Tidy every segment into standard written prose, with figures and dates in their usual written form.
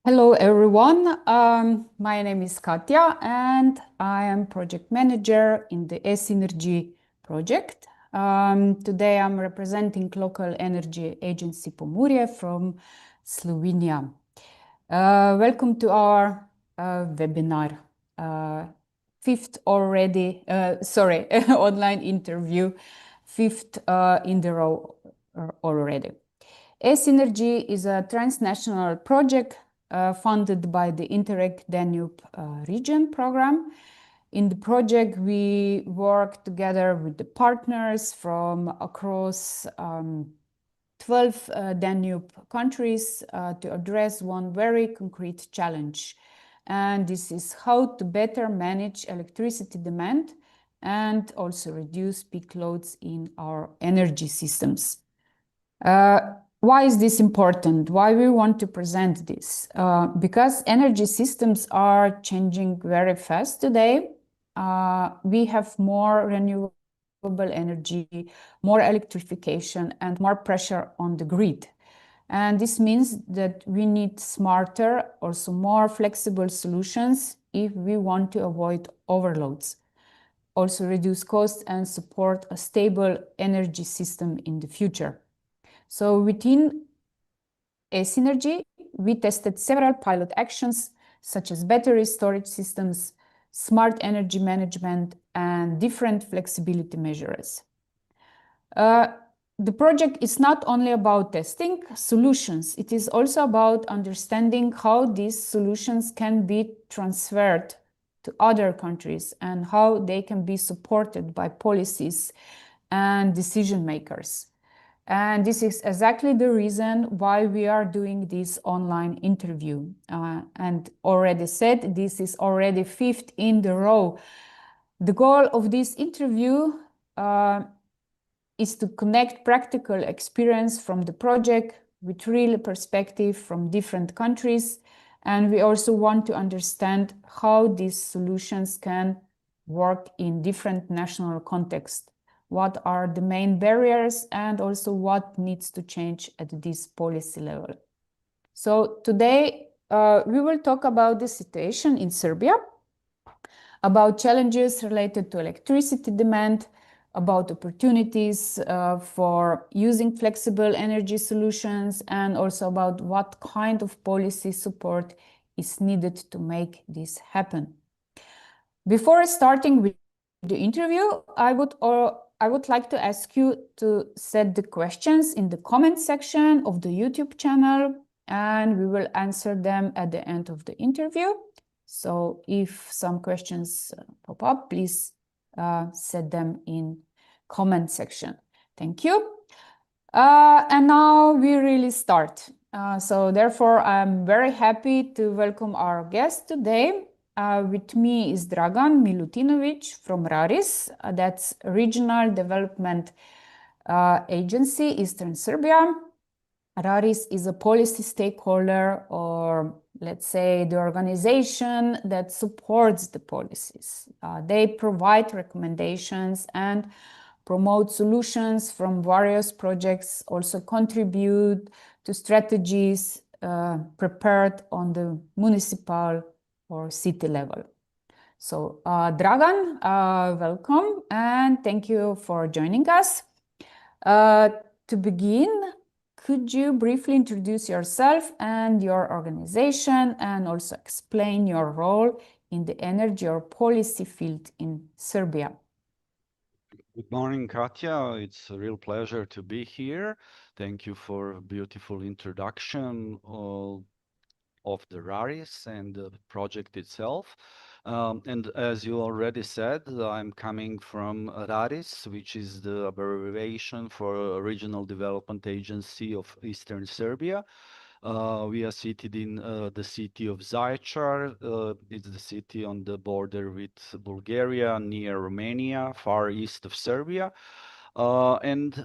Hello everyone, my name is Katja and I am project manager in the ESINERGY project. Today I'm representing local energy agency Pomurje from Slovenia. Welcome to our webinar, fifth already, online interview, fifth in the row already. ESINERGY is a transnational project funded by the Interreg Danube region program. In the project, we work together with the partners from across 12 Danube countries to address one very concrete challenge. And this is how to better manage electricity demand and also reduce peak loads in our energy systems. Why is this important? Why we want to present this? Because energy systems are changing very fast today. We have more renewable energy, more electrification, and more pressure on the grid. And this means that we need smarter, also more flexible solutions if we want to avoid overloads, also reduce costs and support a stable energy system in the future. So within ESINERGY, we tested several pilot actions such as battery storage systems, smart energy management, and different flexibility measures. The project is not only about testing solutions, it is also about understanding how these solutions can be transferred to other countries and how they can be supported by policies and decision makers. And this is exactly the reason why we are doing this online interview. And already said, this is already fifth in the row. The goal of this interview is to connect practical experience from the project with real perspective from different countries. And we also want to understand how these solutions can work in different national contexts. What are the main barriers and also what needs to change at this policy level. So today we will talk about the situation in Serbia, about challenges related to electricity demand, about opportunities for using flexible energy solutions, and also about what kind of policy support is needed to make this happen. Before starting with the interview, I would like to ask you to set the questions in the comment section of the YouTube channel, and we will answer them at the end of the interview. So if some questions pop up, please set them in comment section. Thank you. And now we really start. So therefore, I'm very happy to welcome our guest today. With me is Dragan Milutinovic from RARIS, that's Regional Development Agency, Eastern Serbia. RARIS is a policy stakeholder, or let's say the organization that supports the policies. They provide recommendations and promote solutions from various projects, also contribute to strategies prepared on the municipal or city level. So Dragan, welcome and thank you for joining us. To begin, could you briefly introduce yourself and your organization and also explain your role in the energy or policy field in Serbia? Good morning, Katja. It's a real pleasure to be here. Thank you for a beautiful introduction of the RARIS and the project itself. And as you already said, I'm coming from RARIS, which is the abbreviation for Regional Development Agency of Eastern Serbia. We are seated in the city of Zaječar. It's the city on the border with Bulgaria, near Romania, far east of Serbia. And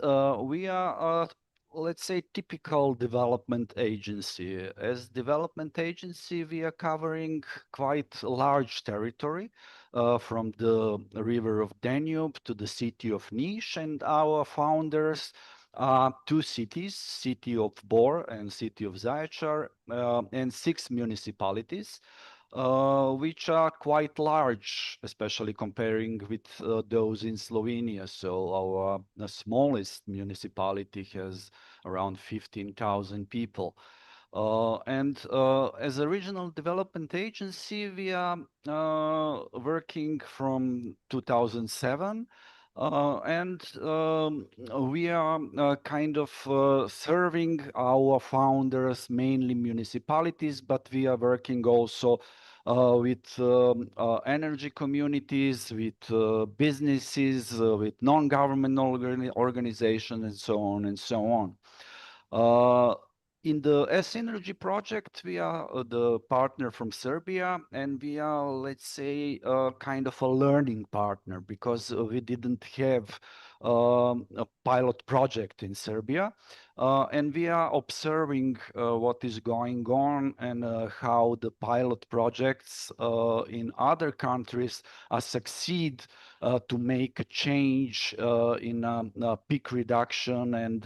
we are let's say, typical development agency. As development agency, we are covering quite a large territory from the river of Danube to the city of Niš, and our founders two cities, city of Bor and city of Zaječar, and 6 municipalities, which are quite large, especially comparing with those in Slovenia. So our the smallest municipality has around 15,000 people. As a regional development agency, we are working from 2007, we are kind of serving our founders, mainly municipalities, but we are working also with energy communities, with businesses, with non-governmental organizations, and so on and so on. In the ESINERGY project, we are the partner from Serbia, and we are, let's say, kind of a learning partner, because we didn't have a pilot project in Serbia. And we are observing what is going on and how the pilot projects in other countries succeed to make a change in peak reduction and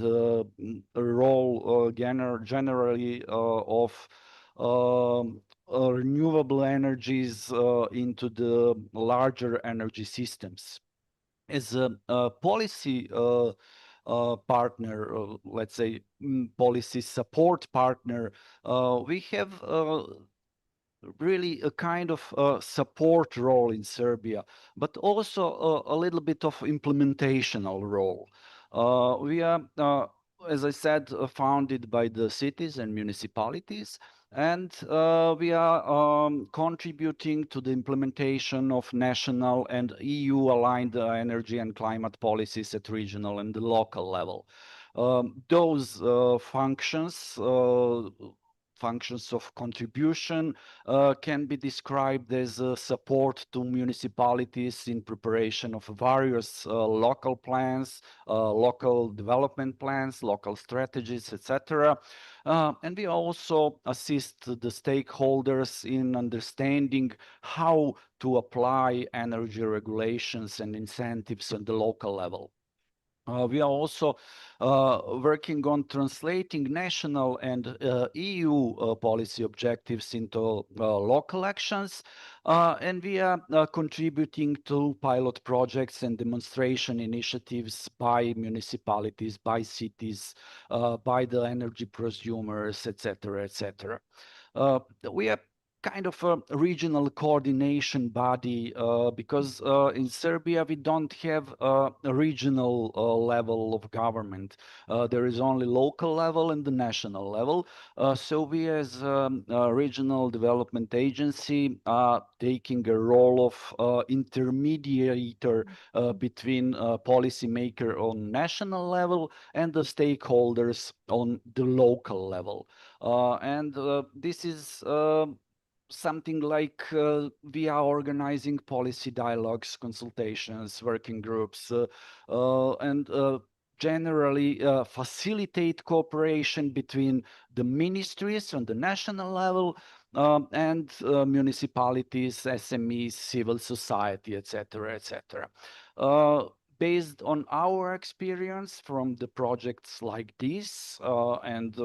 role generally of renewable energies into the larger energy systems. As a policy partner, let's say policy support partner, we have really a kind of support role in Serbia, but also a little bit of implementational role. We are, as I said, founded by the cities and municipalities, and we are contributing to the implementation of national and EU-aligned energy and climate policies at regional and local level. Those functions of contribution can be described as support to municipalities in preparation of various local plans, local development plans, local strategies, etc. And we also assist the stakeholders in understanding how to apply energy regulations and incentives on the local level. We are also working on translating national and EU policy objectives into local actions, and we are contributing to pilot projects and demonstration initiatives by municipalities, by cities, by the energy prosumers, etc., etc. We are kind of a regional coordination body because in Serbia we don't have a regional level of government. There is only local level and the national level. So we as a regional development agency are taking a role of intermediator between policymaker on national level and the stakeholders on the local level. This is something like we are organizing policy dialogues, consultations, working groups, and generally facilitate cooperation between the ministries on the national level and municipalities, SMEs, civil society, etc., etc. Based on our experience from the projects like this and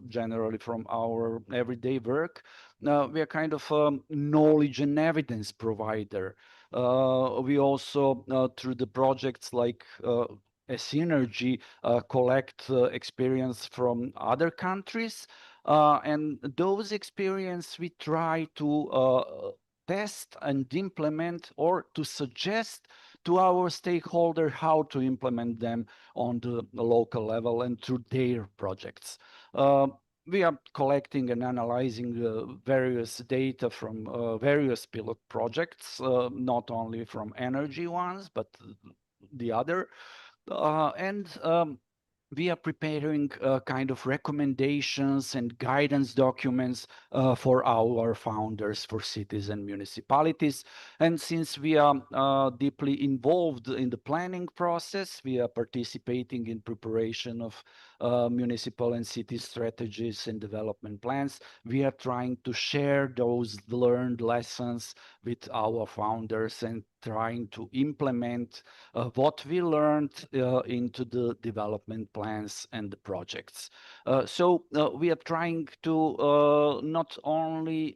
generally from our everyday work, we are kind of a knowledge and evidence provider. We also, through the projects like ESINERGY, collect experience from other countries. And those experience we try to test and implement, or to suggest to our stakeholder how to implement them on the local level and through their projects. We are collecting and analyzing various data from various pilot projects, not only from energy ones, but the other. We are preparing kind of recommendations and guidance documents for our founders, for cities and municipalities. And since we are deeply involved in the planning process, we are participating in preparation of municipal and city strategies and development plans. We are trying to share those learned lessons with our founders and trying to implement what we learned into the development plans and the projects. So we are trying to not only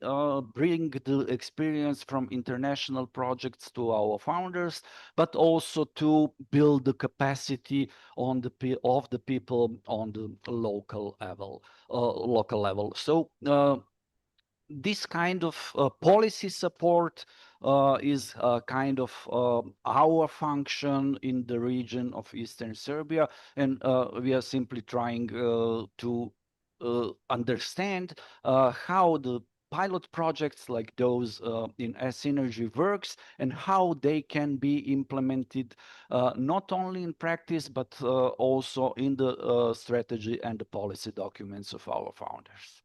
bring the experience from international projects to our founders, but also to build the capacity of the people on the local level. So this kind of policy support is kind of our function in the region of Eastern Serbia, and we are simply trying to understand how the pilot projects like those in ESINERGY works and how they can be implemented not only in practice but also in the strategy and the policy documents of our founders.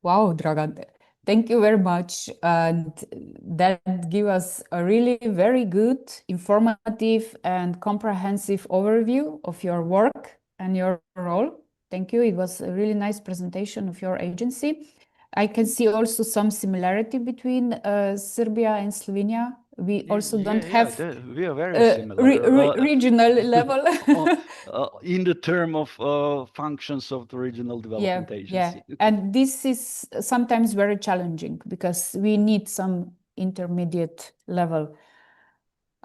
Wow, Dragan, thank you very much. And that gives us a really very good, informative, and comprehensive overview of your work and your role. Thank you. It was a really nice presentation of your agency. I can see also some similarity between Serbia and Slovenia. We also don't have we are very similar regional level in the term of functions of the regional development agency. Yeah, and this is sometimes very challenging because we need some intermediate level.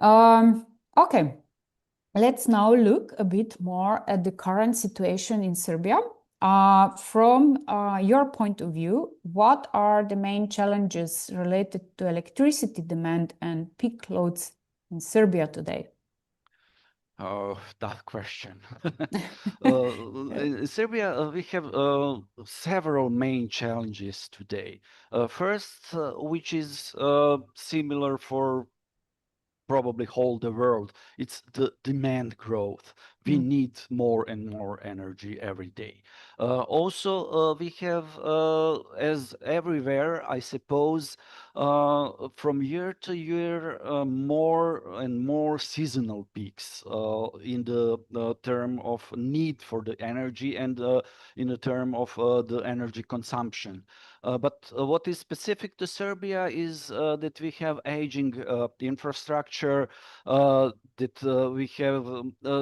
Okay, let's now look a bit more at the current situation in Serbia. From your point of view, what are the main challenges related to electricity demand and peak loads in Serbia today? Oh, that question. In Serbia, we have several main challenges today. First, which is similar for probably whole the world, it's the demand growth. We need more and more energy every day. Also, we have, as everywhere, I suppose, from year to year, more and more seasonal peaks in the term of need for the energy and in the term of the energy consumption. But what is specific to Serbia is that we have aging infrastructure, that we have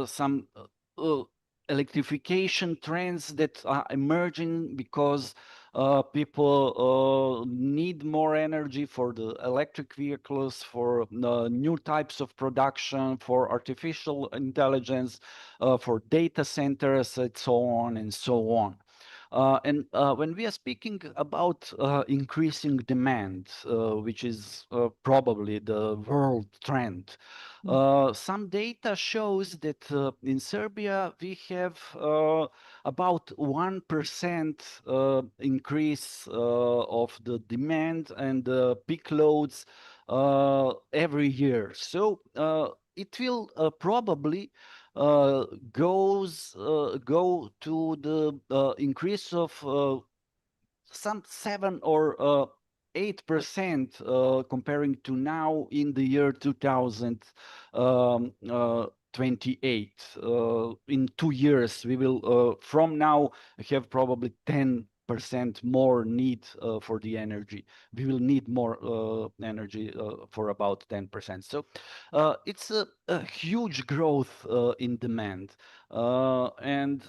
some electrification trends that are emerging because people need more energy for the electric vehicles, for new types of production, for artificial intelligence, for data centers, and so on and so on. And when we are speaking about increasing demand, which is probably the world trend, some data shows that in Serbia we have about 1% increase of the demand and peak loads every year. So it will probably go to the increase of some 7 or 8% comparing to now in the year 2028. In 2 years, we will from now have probably 10% more need for the energy. We will need more energy for about 10%. So it's a huge growth in demand. And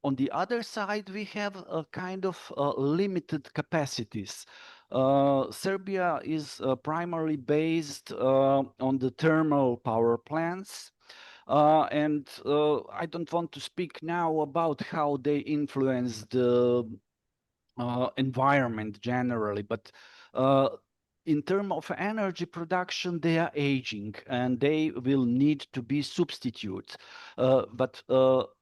on the other side, we have a kind of limited capacities. Serbia is primarily based on the thermal power plants. And I don't want to speak now about how they influence the environment generally, but in terms of energy production, they are aging and they will need to be substituted. But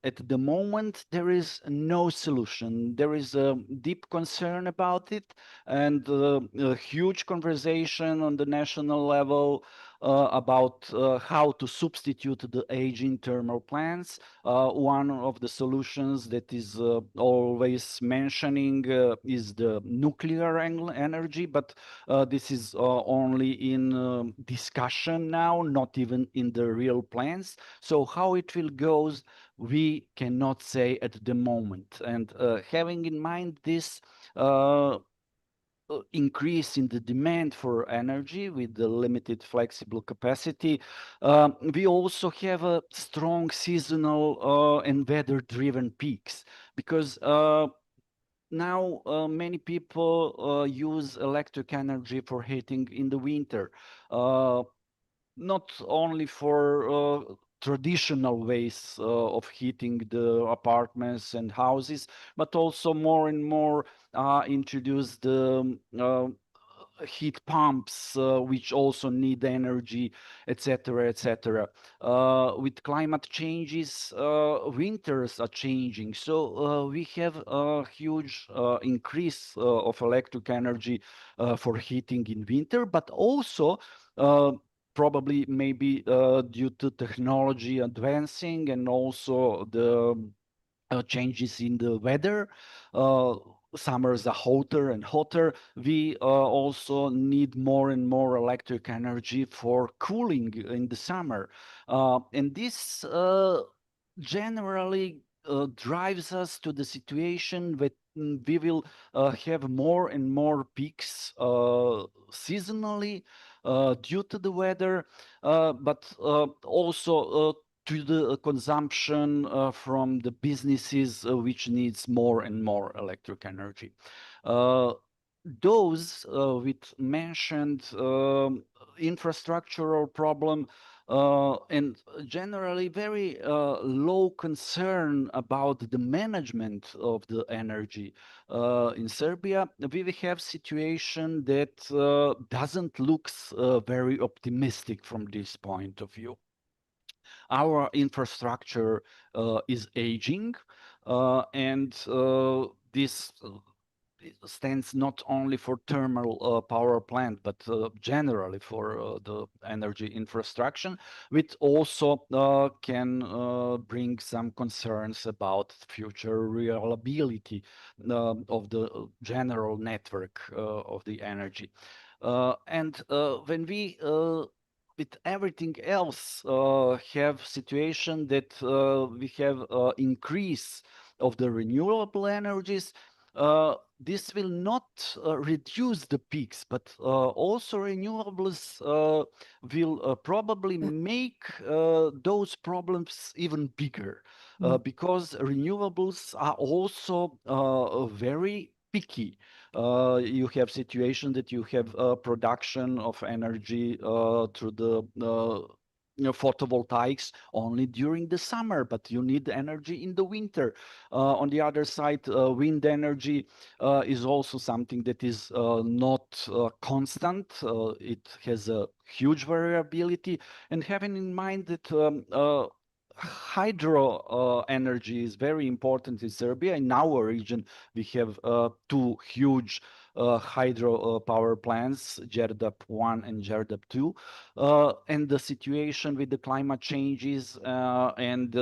at the moment, there is no solution. There is a deep concern about it and a huge conversation on the national level about how to substitute the aging thermal plants. One of the solutions that is always mentioning is the nuclear energy, but this is only in discussion now, not even in the real plans. So how it will go, we cannot say at the moment. And having in mind this, increase in the demand for energy with the limited flexible capacity. We also have a strong seasonal and weather-driven peaks because now many people use electric energy for heating in the winter, not only for traditional ways of heating the apartments and houses, but also more and more introduce the heat pumps, which also need energy, etc., etc. With climate changes, winters are changing, so we have a huge increase of electric energy for heating in winter, but also probably maybe due to technology advancing and also the changes in the weather. Summers are hotter and hotter. We also need more and more electric energy for cooling in the summer. And this generally drives us to the situation that we will have more and more peaks seasonally due to the weather, but also to the consumption from the businesses which needs more and more electric energy. Those with mentioned infrastructural problem and generally very low concern about the management of the energy. In Serbia, we have situation that doesn't look very optimistic from this point of view. Our infrastructure is aging, and this stands not only for thermal power plant, but generally for the energy infrastructure, which also can bring some concerns about future reliability of the general network of the energy. And when we with everything else have situation that we have increase of the renewable energies, this will not reduce the peaks, but also renewables will probably make those problems even bigger because renewables are also very picky. You have situation that you have production of energy through the photovoltaics only during the summer, but you need energy in the winter. On the other side, wind energy is also something that is not constant. It has a huge variability, and having in mind that hydro energy is very important in Serbia. In our region, we have two huge hydro power plants, Đerdap 1 and Đerdap 2. And the situation with the climate changes and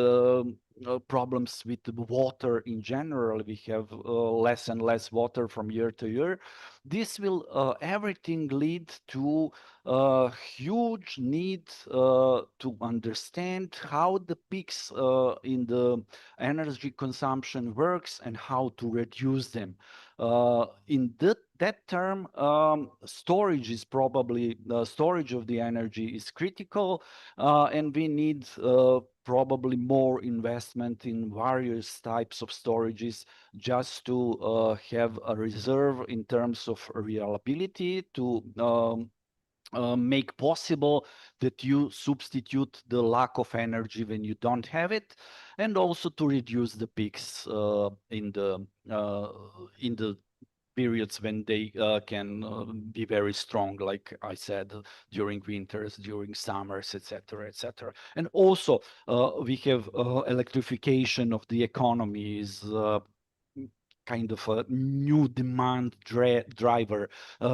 problems with the water in general, we have less and less water from year to year. This will everything lead to a huge need to understand how the peaks in the energy consumption works and how to reduce them. In that term, storage is probably storage of the energy is critical, and we need probably more investment in various types of storages just to have a reserve in terms of reliability to make possible that you substitute the lack of energy when you don't have it, and also to reduce the peaks in the periods when they can be very strong, like I said, during winters, during summers, etc., etc. And also we have electrification of the economy is kind of a new demand driver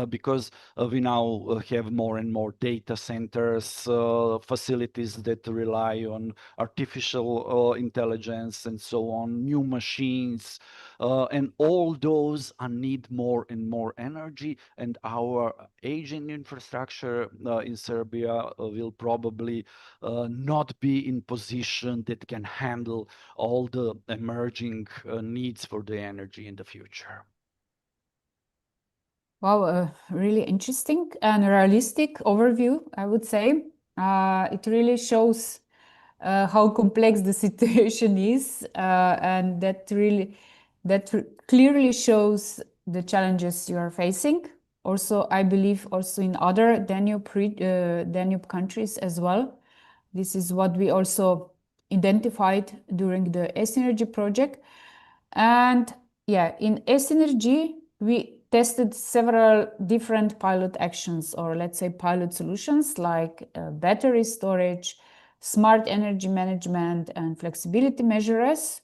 because we now have more and more data centers, facilities that rely on artificial intelligence and so on, new machines, and all those need more and more energy, and our aging infrastructure in Serbia will probably not be in position that can handle all the emerging needs for the energy in the future. Wow, a really interesting and realistic overview, I would say. It really shows how complex the situation is, and that clearly shows the challenges you are facing. Also, I believe also in other Danube countries as well. This is what we also identified during the ESINERGY project. And yeah, in ESINERGY, we tested several different pilot actions, or let's say pilot solutions, like battery storage, smart energy management, and flexibility measures.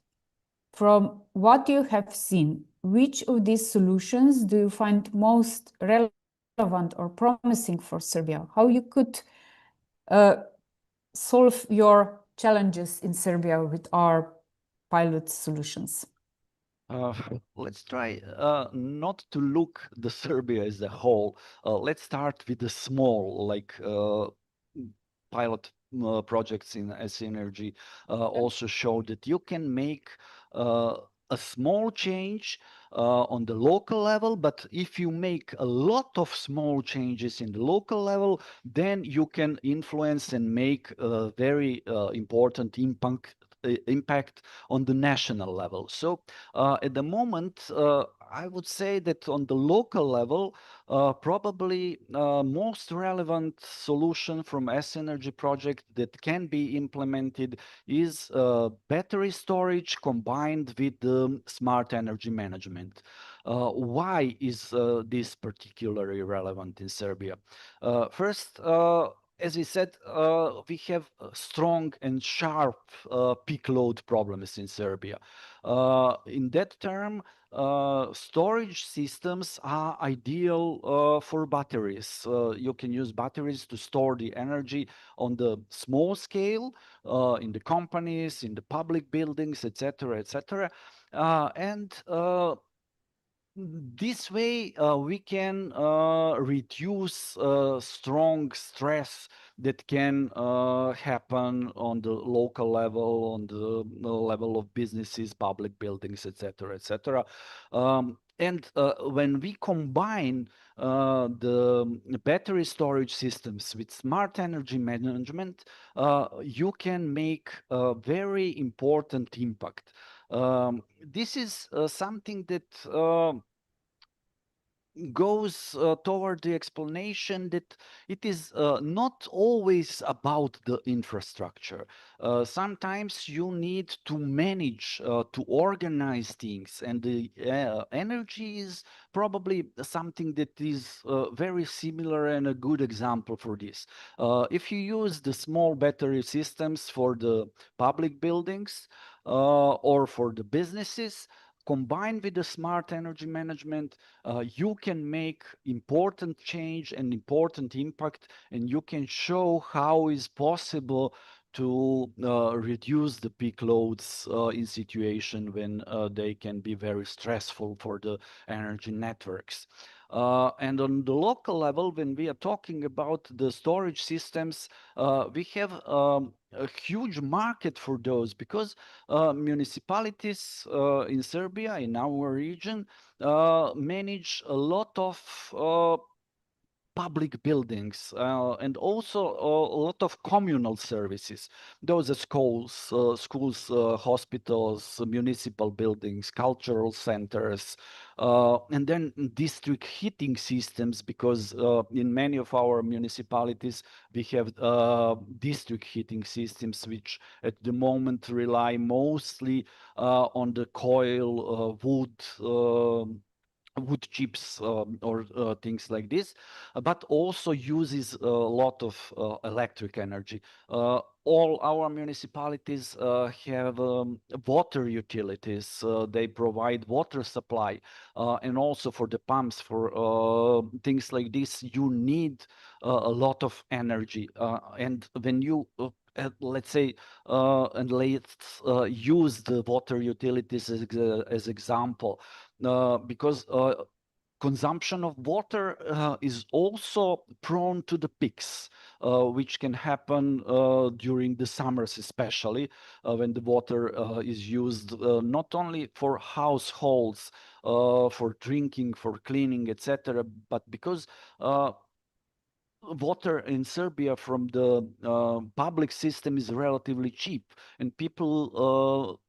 From what you have seen, which of these solutions do you find most relevant or promising for Serbia? How you could solve your challenges in Serbia with our pilot solutions? Uh, let's try not to look the Serbia as a whole. Let's start with the small, like pilot projects in ESINERGY also show that you can make a small change on the local level, but if you make a lot of small changes in the local level, then you can influence and make a very important impact on the national level. So at the moment, I would say that on the local level, probably most relevant solution from ESINERGY project that can be implemented is battery storage combined with smart energy management. Why is this particularly relevant in Serbia? First, as we said, we have strong and sharp peak load problems in Serbia. In that term, storage systems are ideal for batteries. You can use batteries to store the energy on the small scale, in the companies, in the public buildings, etc., etc. And this way, we can reduce strong stress that can happen on the local level, on the level of businesses, public buildings, etc., etc. And when we combine the battery storage systems with smart energy management, you can make a very important impact. This is something that goes toward the explanation that it is not always about the infrastructure. Sometimes you need to manage, to organize things, and the energy is probably something that is very similar and a good example for this. If you use the small battery systems for the public buildings or for the businesses, combined with the smart energy management, you can make important change and important impact, and you can show how is possible to reduce the peak loads in situation when they can be very stressful for the energy networks. And on the local level, when we are talking about the storage systems, we have a huge market for those, because municipalities in Serbia, in our region, manage a lot of public buildings and also a lot of communal services. Those are schools, hospitals, municipal buildings, cultural centers, and then district heating systems, because in many of our municipalities we have district heating systems which at the moment rely mostly on the coal, wood chips or things like this, but also uses a lot of electric energy. All our municipalities have water utilities. They provide water supply, and also for the pumps, for things like this, you need a lot of energy. And when you let's say, and let's use the water utilities as example, because consumption of water is also prone to the peaks, which can happen during the summers, especially when the water is used not only for households, for drinking, for cleaning, etc., but because water in Serbia from the public system is relatively cheap, and people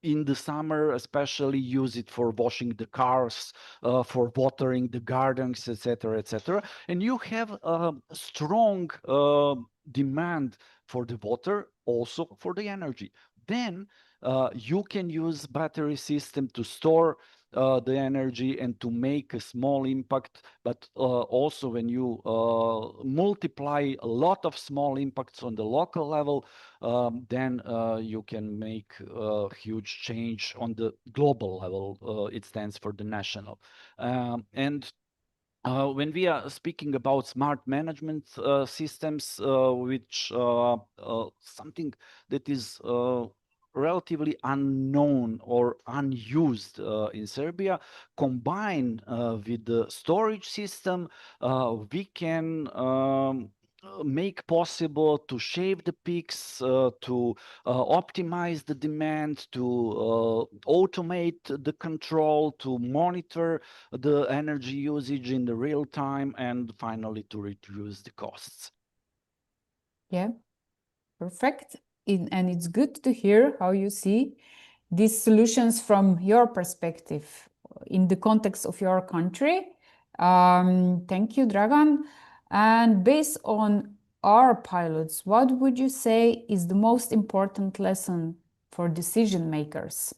in the summer especially use it for washing the cars, for watering the gardens, etc., etc. And you have a strong demand for the water, also for the energy. Then you can use battery system to store the energy and to make a small impact. But also when you multiply a lot of small impacts on the local level, then you can make a huge change on the global level. It stands for the national. And when we are speaking about smart management systems, which something that is relatively unknown or unused in Serbia, combined with the storage system, we can make possible to shave the peaks, to optimize the demand, to automate the control, to monitor the energy usage in the real time, and finally to reduce the costs. Yeah, perfect. And it's good to hear how you see these solutions from your perspective in the context of your country. Thank you, Dragan. And based on our pilots, what would you say is the most important lesson for decision makers?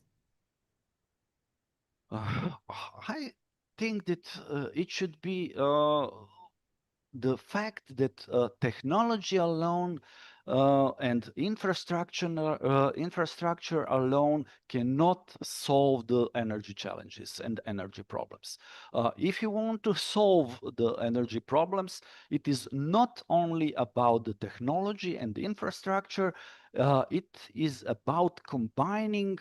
I think that it should be the fact that technology alone and infrastructure alone cannot solve the energy challenges and energy problems. If you want to solve the energy problems, it is not only about the technology and the infrastructure, it is about combining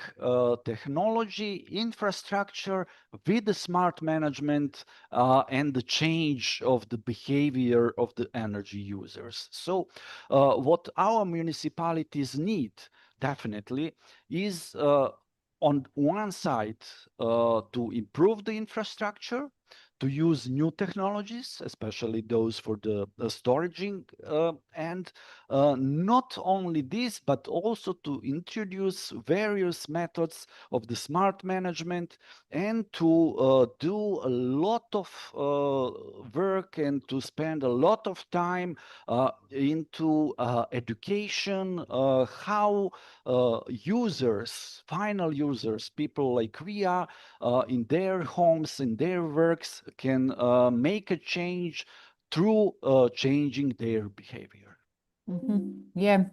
technology, infrastructure with the smart management and the change of the behavior of the energy users. So what our municipalities need definitely is on one side to improve the infrastructure, to use new technologies, especially those for the storaging, and not only this, but also to introduce various methods of the smart management and to do a lot of work and to spend a lot of time into education, how users, final users, people like we are, in their homes, in their works, can make a change through changing their behavior. Yeah.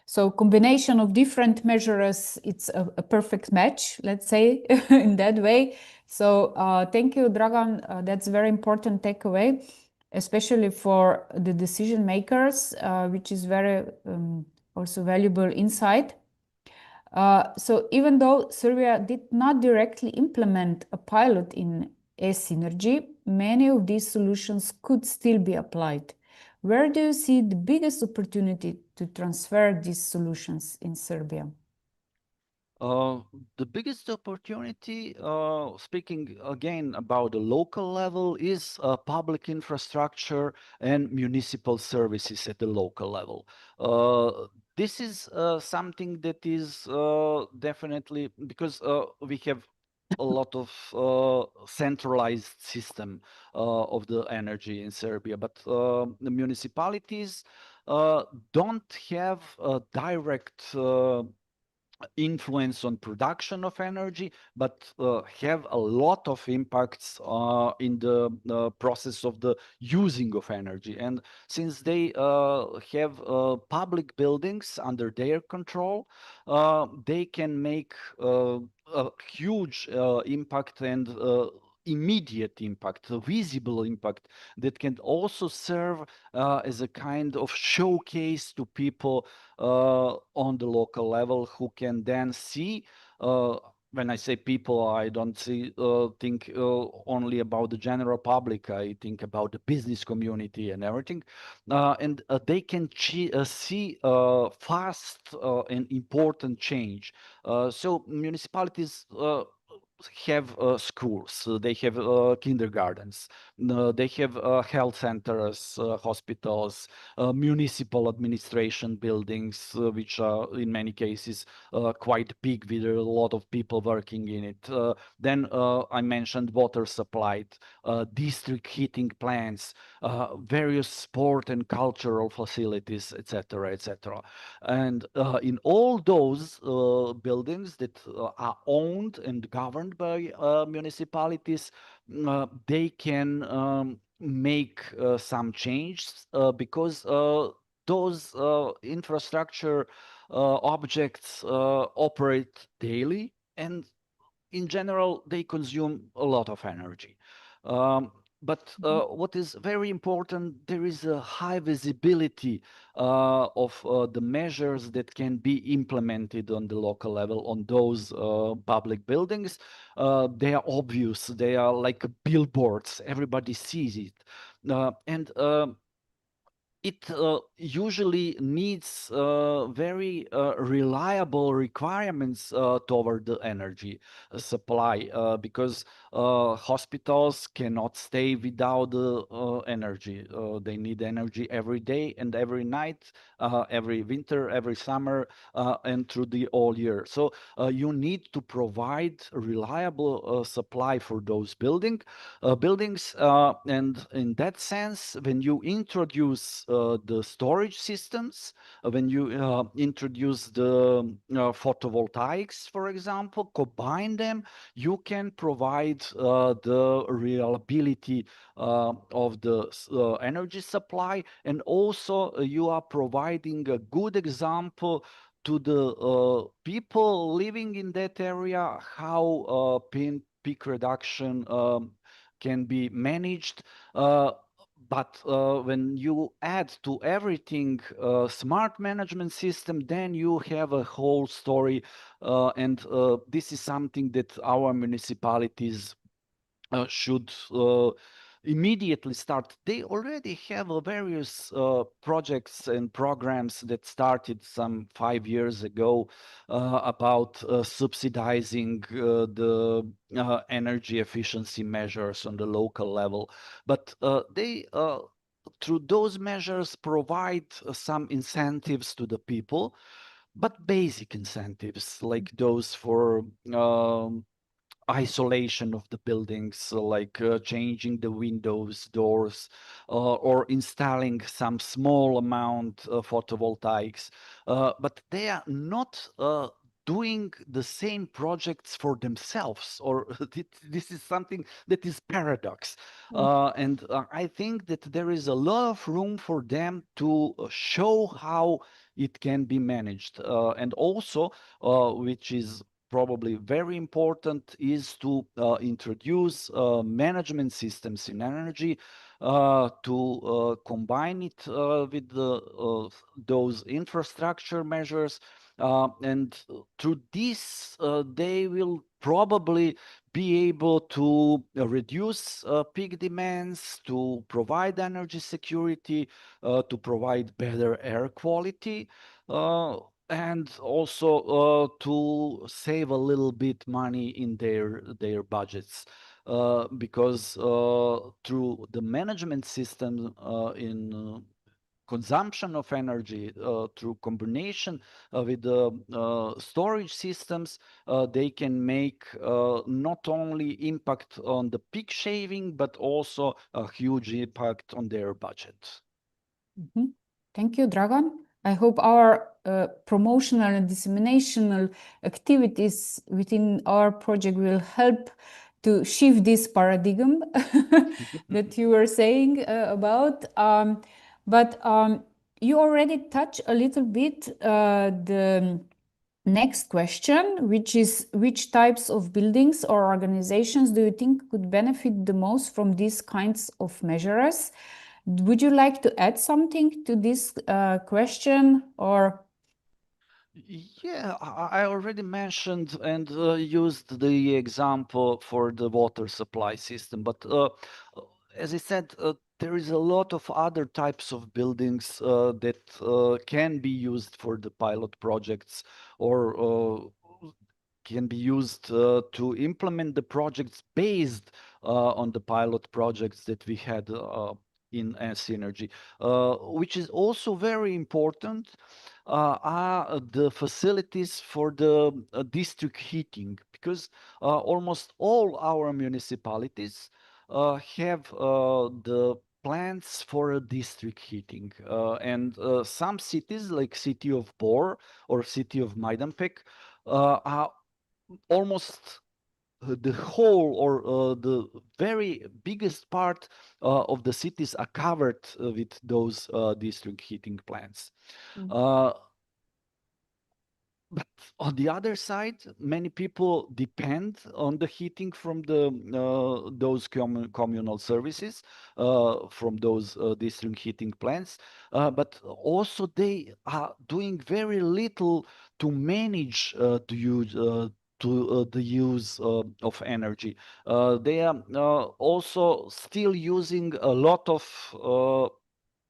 So combination of different measures, it's a perfect match, let's say, in that way. So thank you, Dragan. That's very important takeaway, especially for the decision makers, which is very also valuable insight. So even though Serbia did not directly implement a pilot in ESINERGY, many of these solutions could still be applied. Where do you see the biggest opportunity to transfer these solutions in Serbia? The biggest opportunity, speaking again about the local level, is public infrastructure and municipal services at the local level. This is something that is definitely because we have a lot of centralized system of the energy in Serbia, but the municipalities don't have a direct influence on production of energy, but have a lot of impacts in the process of the using of energy. And since they have public buildings under their control, they can make a huge impact and immediate impact, a visible impact that can also serve as a kind of showcase to people on the local level who can then see when I say people, I don't think only about the general public. I think about the business community and everything, and they can see fast and important change. So municipalities have schools, they have kindergartens, they have health centers, hospitals, municipal administration buildings, which are in many cases quite big with a lot of people working in it. Then I mentioned water supply, district heating plants, various sport and cultural facilities, etc., etc. And in all those buildings that are owned and governed by municipalities, they can make some changes because those infrastructure objects operate daily, and in general, they consume a lot of energy. But what is very important, there is a high visibility of the measures that can be implemented on the local level on those public buildings. They are obvious, they are like billboards, everybody sees it. And it usually needs very reliable requirements toward the energy supply because hospitals cannot stay without energy. They need energy every day and every night, every winter, every summer, and through the all year. So you need to provide reliable supply for those buildings. And in that sense, when you introduce the storage systems, when you introduce the photovoltaics, for example, combine them, you can provide the reliability of the energy supply, and also you are providing a good example to the people living in that area how peak reduction can be managed. But when you add to everything smart management system, then you have a whole story. And this is something that our municipalities should immediately start. They already have various projects and programs that started some 5 years ago about subsidizing the energy efficiency measures on the local level. But they through those measures provide some incentives to the people, but basic incentives like those for isolation of the buildings, like changing the windows, doors, or installing some small amount of photovoltaics. But they are not doing the same projects for themselves, or this is something that is paradox. And I think that there is a lot of room for them to show how it can be managed. And also, which is probably very important, is to introduce management systems in energy to combine it with those infrastructure measures. And through this, they will probably be able to reduce peak demands, to provide energy security, to provide better air quality, and also to save a little bit money in their budgets, because through the management system in consumption of energy, through combination with the storage systems, they can make not only impact on the peak shaving, but also a huge impact on their budget. Thank you, Dragan. I hope our promotional and disseminational activities within our project will help to shift this paradigm that you were saying about. But you already touched a little bit the next question, which is which types of buildings or organizations do you think could benefit the most from these kinds of measures? Would you like to add something to this question, or? Yeah, I already mentioned and used the example for the water supply system, but as I said, there is a lot of other types of buildings that can be used for the pilot projects or can be used to implement the projects based on the pilot projects that we had in ESINERGY, which is also very important, are the facilities for the district heating, because almost all our municipalities have the plans for a district heating, and some cities like city of Bor or city of Majdanpek are almost the whole or the very biggest part of the cities are covered with those district heating plants. Mm. But on the other side, many people depend on the heating from the those communal services, from those district heating plants. But also they are doing very little to manage the use of energy. They are also still using a lot of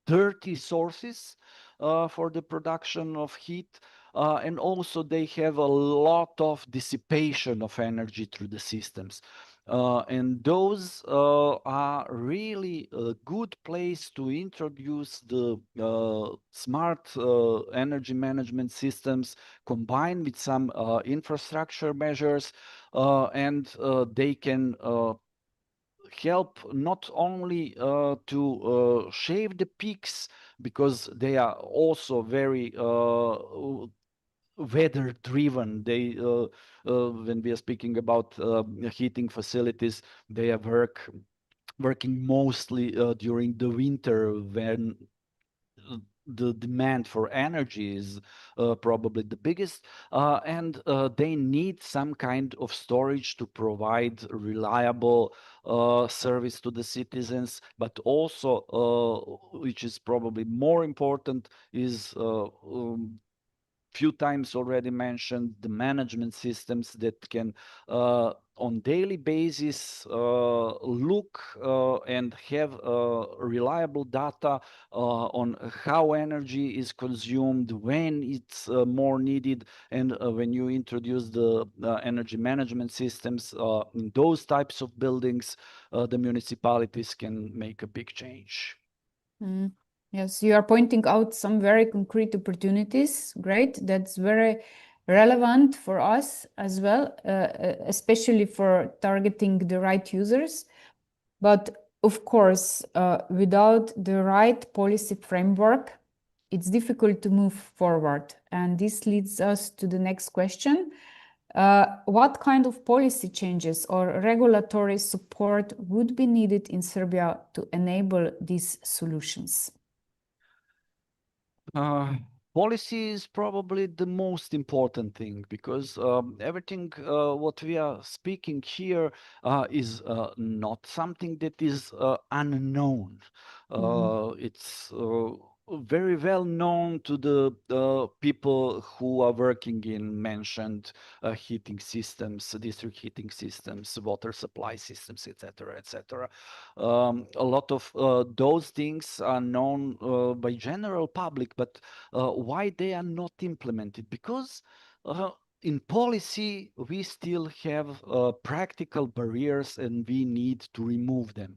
dirty sources for the production of heat. And also they have a lot of dissipation of energy through the systems. And those are really a good place to introduce the smart energy management systems combined with some infrastructure measures, and they can help not only to shave the peaks, because they are also very weather driven. They when we are speaking about heating facilities, they are working mostly during the winter, when the demand for energy is probably the biggest, and they need some kind of storage to provide reliable service to the citizens. But also, which is probably more important, is few times already mentioned, the management systems that can on daily basis look and have reliable data on how energy is consumed, when it's more needed. And when you introduce the energy management systems in those types of buildings, the municipalities can make a big change. Mm. Yes, you are pointing out some very concrete opportunities. Great. That's very relevant for us as well, especially for targeting the right users. But of course, without the right policy framework, it's difficult to move forward. And this leads us to the next question. What kind of policy changes or regulatory support would be needed in Serbia to enable these solutions? Policy is probably the most important thing, because everything what we are speaking here is not something that is unknown. It's very well known to the people who are working in mentioned heating systems, district heating systems, water supply systems, etc., etc. A lot of those things are known by general public, but why they are not implemented? Because in policy, we still have practical barriers, and we need to remove them.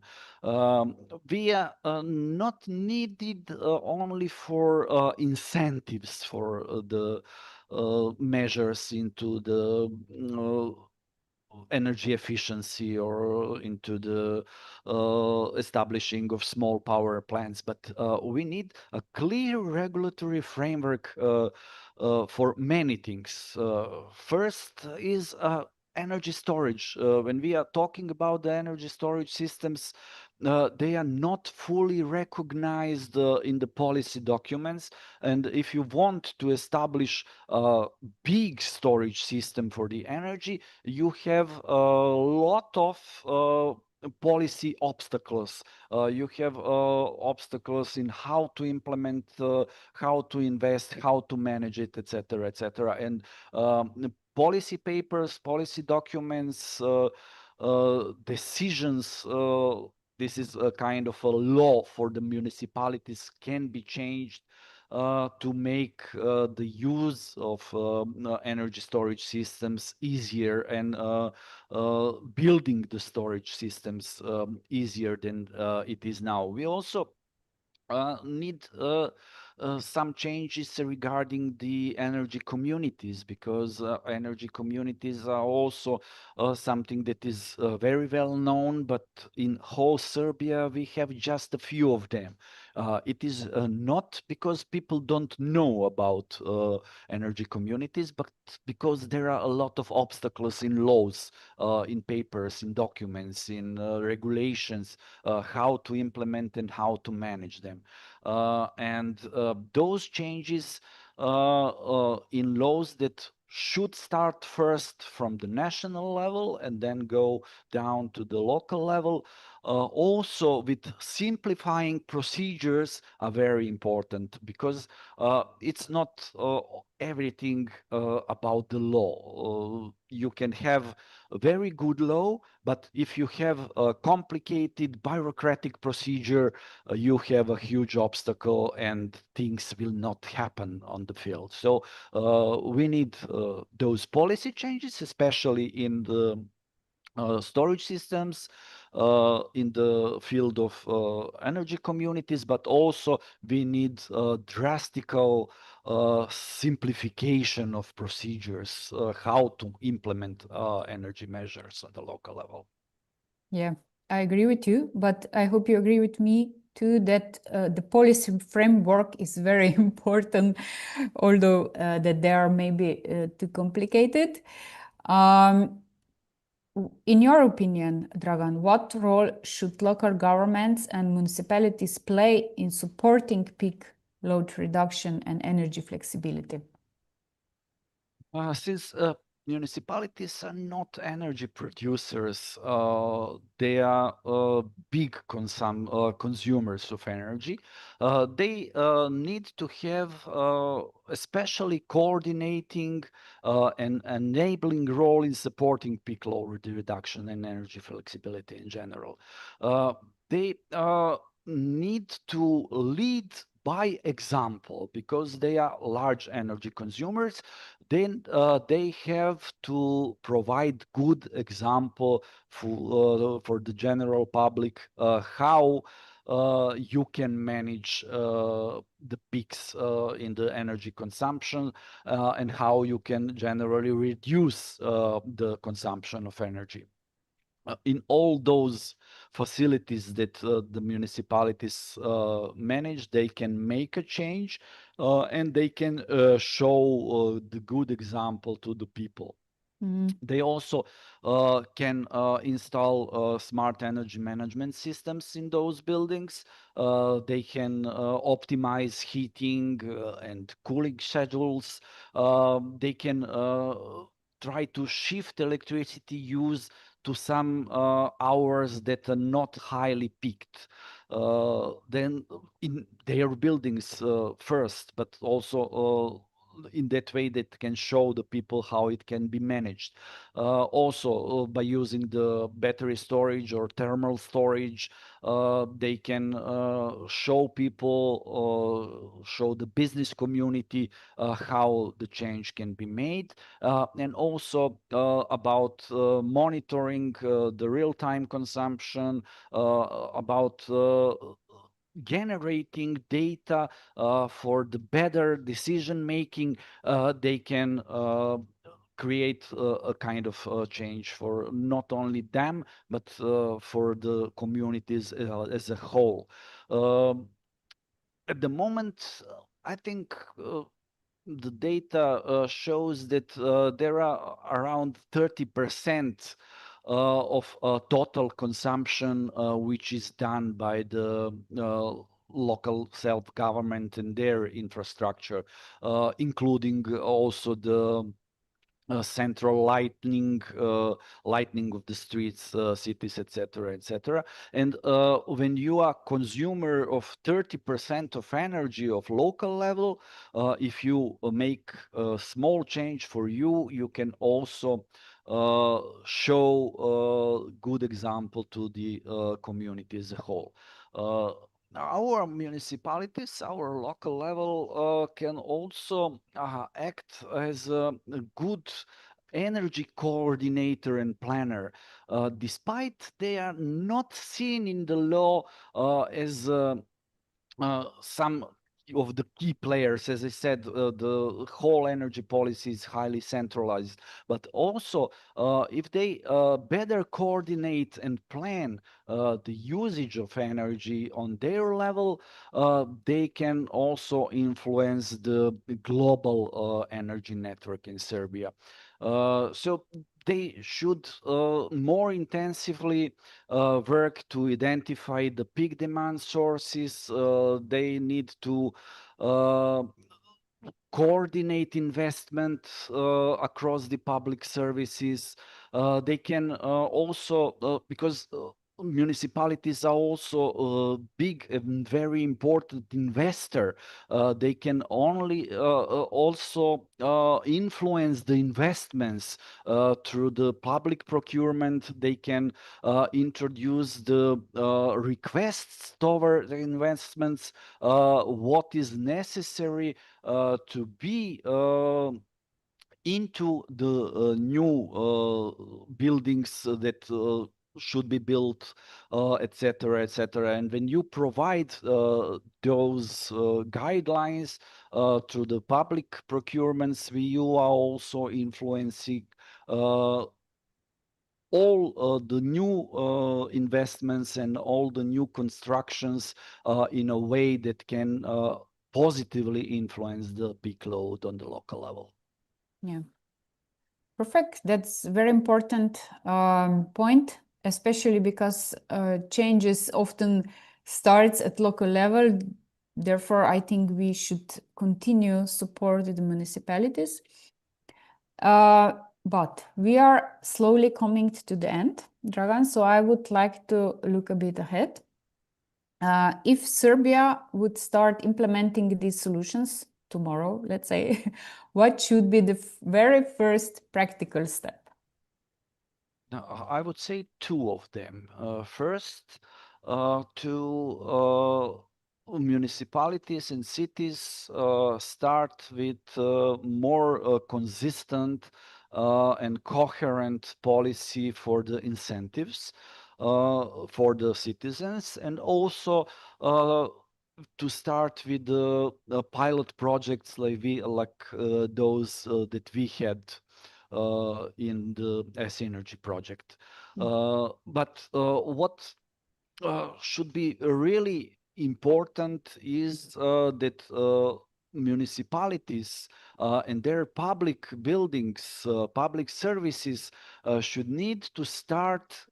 We are not needed only for incentives for the measures into the energy efficiency or into the establishing of small power plants, but we need a clear regulatory framework for many things. First is energy storage. When we are talking about the energy storage systems, they are not fully recognized in the policy documents. And if you want to establish a big storage system for the energy, you have a lot of policy obstacles. You have obstacles in how to implement, how to invest, how to manage it, etc., etc. And policy papers, policy documents, decisions. This is a kind of a law for the municipalities can be changed to make the use of energy storage systems easier and building the storage systems easier than it is now. We also need some changes regarding the energy communities, because energy communities are also something that is very well known, but in whole Serbia we have just a few of them. It is not because people don't know about energy communities, but because there are a lot of obstacles in laws, in papers, in documents, in regulations, how to implement and how to manage them. And those changes in laws that should start first from the national level and then go down to the local level, also with simplifying procedures, are very important, because it's not everything about the law. You can have a very good law, but if you have a complicated bureaucratic procedure, you have a huge obstacle and things will not happen on the field. So we need those policy changes, especially in the storage systems, in the field of energy communities, but also we need drastical simplification of procedures, how to implement energy measures at the local level. Yeah, I agree with you, but I hope you agree with me too that the policy framework is very important, although that they are maybe too complicated. In your opinion, Dragan, what role should local governments and municipalities play in supporting peak load reduction and energy flexibility? Since municipalities are not energy producers, they are big consumers of energy. They need to have especially coordinating and enabling role in supporting peak load reduction and energy flexibility in general. They need to lead by example, because they are large energy consumers. Then they have to provide good example for the general public, how you can manage the peaks in the energy consumption, and how you can generally reduce the consumption of energy. In all those facilities that the municipalities manage, they can make a change, and they can show the good example to the people. They also can install smart energy management systems in those buildings. They can optimize heating and cooling schedules. They can try to shift electricity use to some hours that are not highly peaked. Then in their buildings first, but also in that way that can show the people how it can be managed. Also, by using the battery storage or thermal storage, they can show people, show the business community how the change can be made, and also about monitoring the real-time consumption, about generating data for the better decision making. They can create a kind of change for not only them, but for the communities as a whole. At the moment, I think the data shows that there are around 30% of total consumption which is done by the local self-government and their infrastructure, including also the central lighting of the streets, cities, etc., etc. And when you are consumer of 30% of energy of local level, if you make a small change for you, you can also show a good example to the community as a whole. Our municipalities, our local level can also act as a good energy coordinator and planner, despite they are not seen in the law as some of the key players. As I said, the whole energy policy is highly centralized, but also if they better coordinate and plan the usage of energy on their level, they can also influence the global energy network in Serbia. So they should more intensively work to identify the peak demand sources. They need to coordinate investment across the public services. They can also, because municipalities are also a big and very important investor, they can only also influence the investments through the public procurement. They can introduce the requests toward the investments, what is necessary to be into the new buildings that should be built, etc., etc. And when you provide those guidelines through the public procurements, you are also influencing all the new investments and all the new constructions in a way that can positively influence the peak load on the local level. Yeah. Perfect. That's a very important point, especially because changes often starts at local level. Therefore, I think we should continue support the municipalities. But we are slowly coming to the end, Dragan, so I would like to look a bit ahead. If Serbia would start implementing these solutions tomorrow, let's say, what should be the very first practical step? Now, I would say two of them. First, to municipalities and cities start with more consistent and coherent policy for the incentives for the citizens, and also to start with the pilot projects like those that we had in the ESINERGY project. But what should be really important is that municipalities and their public buildings, public services should need to start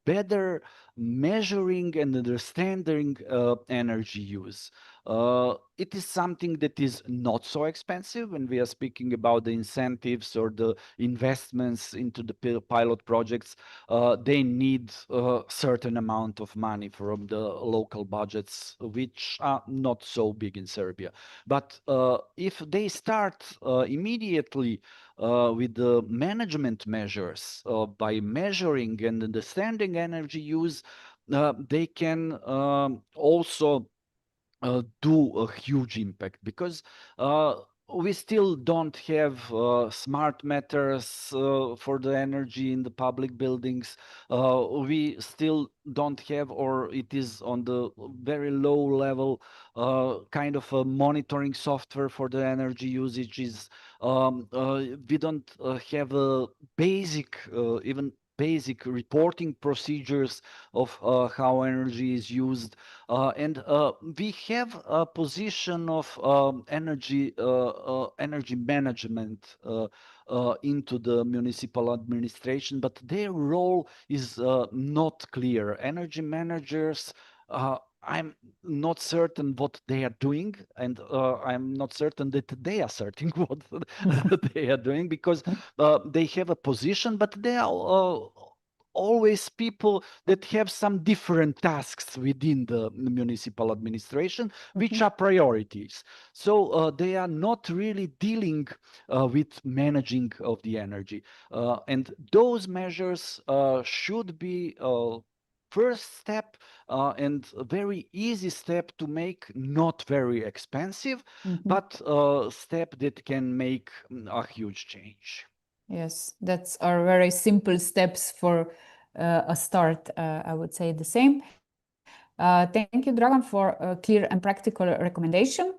better measuring and understanding energy use. It is something that is not so expensive when we are speaking about the incentives or the investments into the pilot projects. They need a certain amount of money from the local budgets, which are not so big in Serbia. But if they start immediately with the management measures by measuring and understanding energy use, they can also do a huge impact, because we still don't have smart meters for the energy in the public buildings. We still don't have, or it is on the very low level, kind of a monitoring software for the energy usages. We don't have a basic, even basic reporting procedures of how energy is used. And we have a position of energy management into the municipal administration, but their role is not clear. Energy managers I'm not certain what they are doing, and I'm not certain that they are certain what they are doing, because they have a position, but they are always people that have some different tasks within the municipal administration, which are priorities. So they are not really dealing with managing of the energy. And those measures should be first step and a very easy step to make, not very expensive, but a step that can make a huge change. Yes, that's our very simple steps for a start. I would say the same. Thank you, Dragan, for a clear and practical recommendation.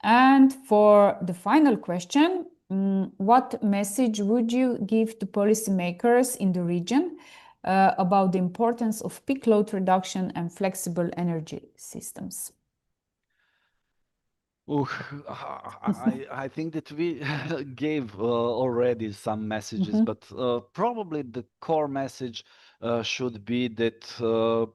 And for the final question, what message would you give to policymakers in the region about the importance of peak load reduction and flexible energy systems? I think that we gave already some messages, but probably the core message should be that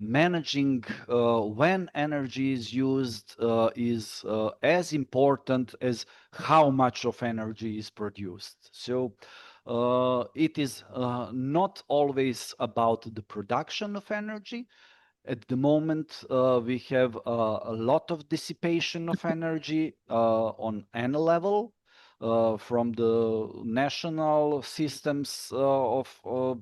managing when energy is used is as important as how much of energy is produced. So it is not always about the production of energy. At the moment, we have a lot of dissipation of energy on any level, from the national systems of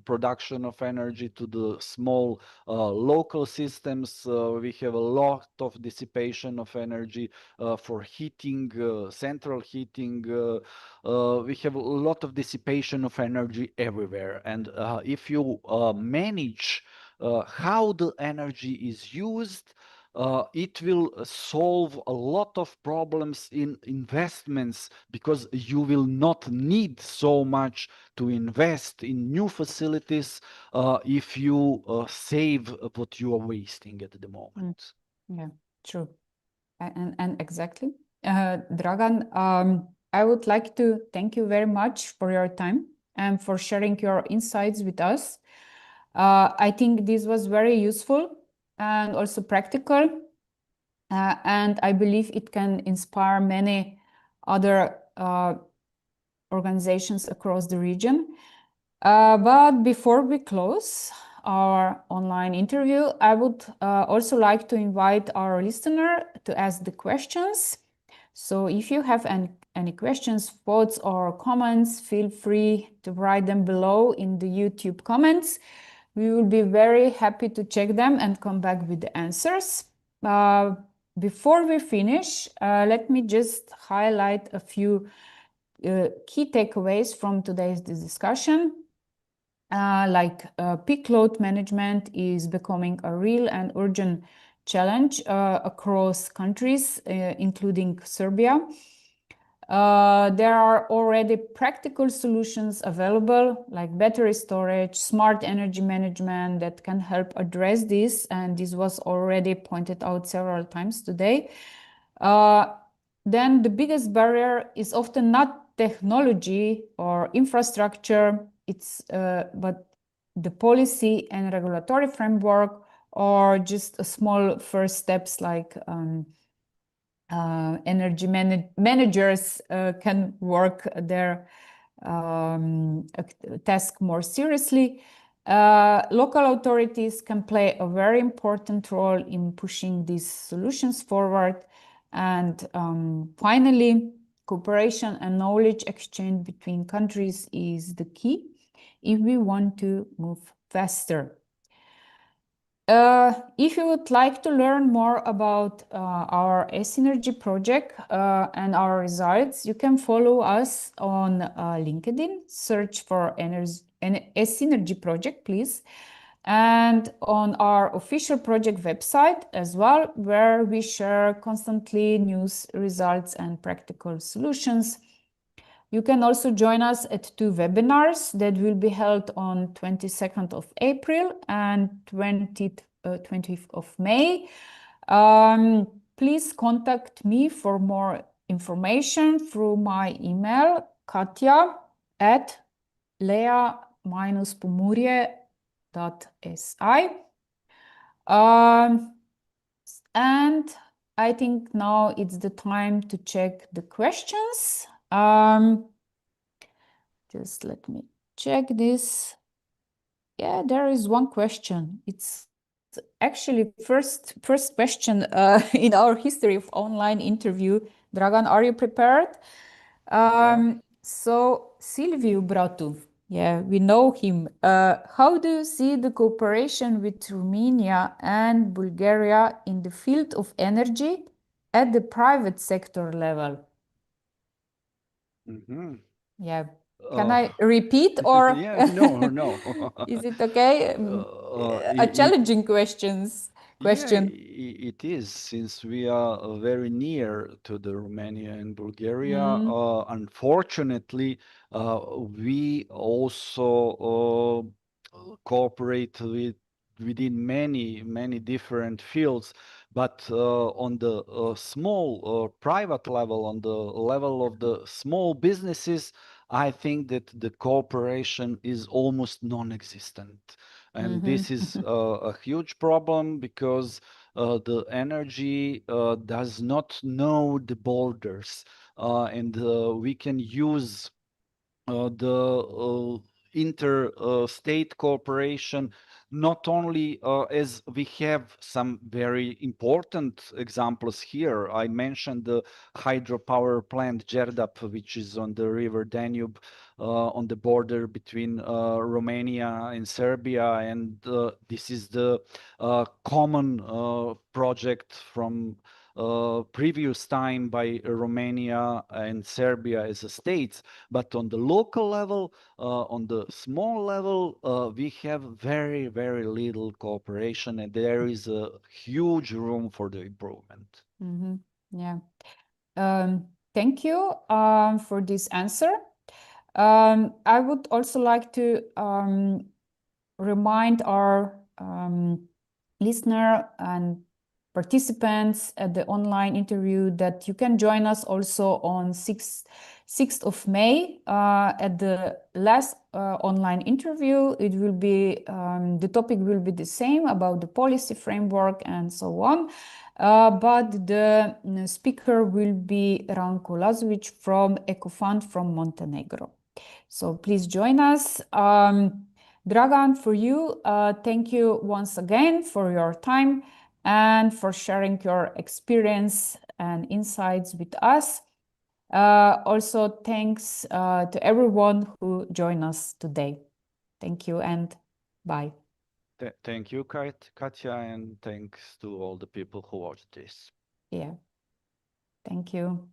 production of energy to the small local systems. We have a lot of dissipation of energy for heating, central heating. We have a lot of dissipation of energy everywhere. And if you manage how the energy is used, it will solve a lot of problems in investments, because you will not need so much to invest in new facilities if you save what you are wasting at the moment. Yeah, true. And exactly. Dragan, I would like to thank you very much for your time and for sharing your insights with us. I think this was very useful and also practical. And I believe it can inspire many other organizations across the region. But before we close our online interview, I would also like to invite our listener to ask the questions. So if you have any questions, thoughts, or comments, feel free to write them below in the YouTube comments. We will be very happy to check them and come back with the answers. Before we finish, let me just highlight a few key takeaways from today's discussion. Peak load management is becoming a real and urgent challenge across countries, including Serbia. There are already practical solutions available, like battery storage, smart energy management, that can help address this, and this was already pointed out several times today. Then the biggest barrier is often not technology or infrastructure, but the policy and regulatory framework, or just a small first steps like energy managers can work their task more seriously. Local authorities can play a very important role in pushing these solutions forward. And finally, cooperation and knowledge exchange between countries is the key if we want to move faster. If you would like to learn more about our ESINERGY project and our results, you can follow us on LinkedIn. Search for ESINERGY project, please. And on our official project website as well, where we share constantly news, results, and practical solutions. You can also join us at 2 webinars that will be held on 22nd of April and 20th of May. Please contact me for more information through my email, katja@lea-pomurje.si. And I think now it's the time to check the questions. Just let me check this. Yeah, there is one question. It's actually first question in our history of online interview. Dragan, are you prepared? So Silviu Bratu, yeah, we know him. How do you see the cooperation with Romania and Bulgaria in the field of energy at the private sector level? Yeah. Can I repeat or Yeah, no. is it okay? A challenging question. Yeah, it is, since we are very near to the Romania and Bulgaria. Unfortunately, we also cooperate within many different fields, but on the small private level, on the level of the small businesses, I think that the cooperation is almost non-existent. And this is a huge problem because the energy does not know the borders, and we can use the inter-state cooperation not only as we have some very important examples here. I mentioned the hydropower plant Gerdap, which is on the river Danube, on the border between Romania and Serbia, and this is the common project from previous time by Romania and Serbia as a states. But on the local level, on the small level, we have very little cooperation, and there is a huge room for the improvement. Yeah. Thank you for this answer. I would also like to remind our listener and participants at the online interview that you can join us also on 6th of May at the last online interview. It will be, the topic will be the same about the policy framework and so on. But the speaker will be Ranko Lazovic from Ecofund from Montenegro. So please join us. Dragan, for you, thank you once again for your time and for sharing your experience and insights with us. Also, thanks to everyone who joined us today. Thank you and bye. Thank you, Katya, and thanks to all the people who watched this. Yeah. Thank you.